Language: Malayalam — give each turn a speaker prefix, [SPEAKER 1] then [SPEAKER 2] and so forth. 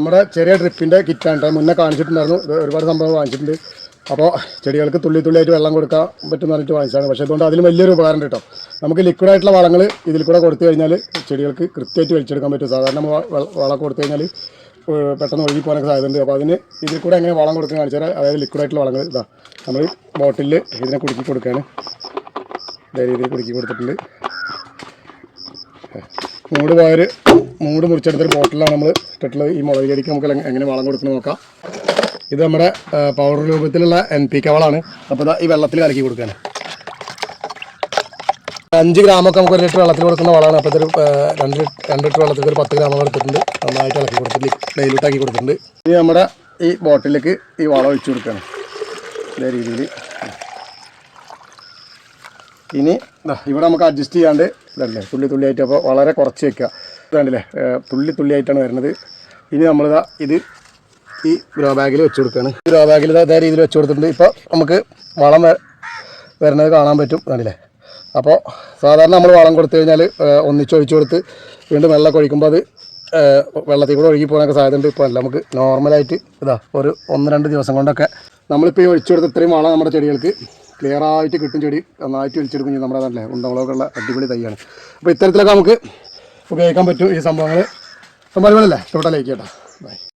[SPEAKER 1] നമ്മുടെ ചെറിയ ട്രിപ്പിൻ്റെ കിറ്റാണ് മുന്നേ കാണിച്ചിട്ടുണ്ടായിരുന്നു. ഒരുപാട് സംഭവങ്ങൾ വാങ്ങിച്ചിട്ടുണ്ട്. അപ്പോൾ ചെടികൾക്ക് തുള്ളി തുള്ളിയായിട്ട് വെള്ളം കൊടുക്കാൻ പറ്റുമെന്ന് പറഞ്ഞിട്ട് വാങ്ങിച്ചതാണ്. പക്ഷേ അതുകൊണ്ട് അതിന് വലിയൊരു ഉപകാരം കേട്ടോ. നമുക്ക് ലിക്വിഡായിട്ടുള്ള വളങ്ങൾ ഇതിൽ കൂടെ കൊടുത്തു കഴിഞ്ഞാൽ ചെടികൾക്ക് കൃത്യമായിട്ട് വലിച്ചെടുക്കാൻ പറ്റും. സാധാരണ വളം കൊടുത്തു കഴിഞ്ഞാൽ പെട്ടെന്ന് ഒഴുകി പോകാനൊക്കെ സാധ്യതയുണ്ട്. അപ്പോൾ അതിന് ഇതിൽ കൂടെ എങ്ങനെ വളം കൊടുക്കാൻ കാണിച്ചാൽ, അതായത് ലിക്വിഡായിട്ടുള്ള വളങ്ങൾ ഇതാ നമ്മൾ ബോട്ടിലിൽ ഇതിനെ കുടുക്കി കൊടുക്കുകയാണ്. ഇതേ രീതിയിൽ കുടുക്കി കൊടുത്തിട്ടുണ്ട്. മൂട് മുറിച്ചെടുത്തൊരു ബോട്ടിലാണ് നമ്മൾ ഇട്ടിട്ടുള്ളത്. ഈ മുളക് ചെടിക്ക് നമുക്ക് എങ്ങനെ വളം കൊടുക്കുന്നത് നോക്കാം. ഇത് നമ്മുടെ പൗഡർ രൂപത്തിലുള്ള NPK വളമാണ്. അപ്പോൾ ഇതാ ഈ വെള്ളത്തിൽ കലക്കി കൊടുക്കുകയാണ്. 5 ഗ്രാമൊക്കെ നമുക്ക് 1 ലിറ്റർ വെള്ളത്തിൽ കൊടുക്കുന്ന വളമാണ്. അപ്പോൾ ഇതൊരു 2 ലിറ്റർ വെള്ളത്തിൽ ഒരു 10 ഗ്രാം എടുത്തിട്ടുണ്ട്. നന്നായിട്ട് ഇളക്കി കൊടുത്തിട്ട് ഡൈലൂട്ടാക്കി കൊടുത്തിട്ടുണ്ട്. ഇനി നമ്മുടെ ഈ ബോട്ടിലേക്ക് ഈ വളം ഒഴിച്ചു കൊടുക്കുകയാണ് ഇതേ രീതിയിൽ. ഇനി ഇവിടെ നമുക്ക് അഡ്ജസ്റ്റ് ചെയ്യാണ്ട് ഇതല്ലേ തുള്ളി തുള്ളിയായിട്ട്. അപ്പോൾ വളരെ കുറച്ച് വയ്ക്കുക. ഇതാണ്ടല്ലേ തുള്ളി തുള്ളിയായിട്ടാണ് വരുന്നത്. ഇനി നമ്മളിതാ ഇത് ഈ ഗ്രോ ബാഗിൽ വെച്ച് കൊടുക്കുകയാണ്. ഈ ഗ്രോ ബാഗിൽ ഇതേ രീതിയിൽ വെച്ച് കൊടുത്തിട്ടുണ്ട്. ഇപ്പോൾ നമുക്ക് വളം വരുന്നത് കാണാൻ പറ്റും. കണ്ടില്ലേ? അപ്പോൾ സാധാരണ നമ്മൾ വളം കൊടുത്തു കഴിഞ്ഞാൽ ഒന്നിച്ചൊഴിച്ചു കൊടുത്ത് വീണ്ടും വെള്ളം ഒഴിക്കുമ്പോൾ അത് വെള്ളത്തിൽ കൂടെ ഒഴുകി പോകാനൊക്കെ സാധ്യതയുണ്ട്. ഇപ്പോൾ അല്ല, നമുക്ക് നോർമലായിട്ട് ഇതാ ഒരു 1-2 ദിവസം കൊണ്ടൊക്കെ നമ്മളിപ്പോൾ ഈ ഒഴിച്ചു കൊടുത്ത് ഇത്രയും വളം നമ്മുടെ ചെടികൾക്ക് ക്ലിയറായിട്ട് കിട്ടും. ചെടി നന്നായിട്ട് വലിച്ചെടുക്കും ചെയ്യും. നമ്മുടെ നല്ല ഉണ്ടകളൊക്കെ ഉള്ള അടിപൊളി തൈയാണ്. അപ്പോൾ ഇത്തരത്തിലൊക്കെ നമുക്ക് ഉപയോഗിക്കാൻ പറ്റും ഈ സംഭവങ്ങൾ. സംഭവങ്ങളല്ലേ ഇഷ്ടപ്പെട്ടാൽ ലൈക്ക് ചെയ്യട്ടോ. ബൈ.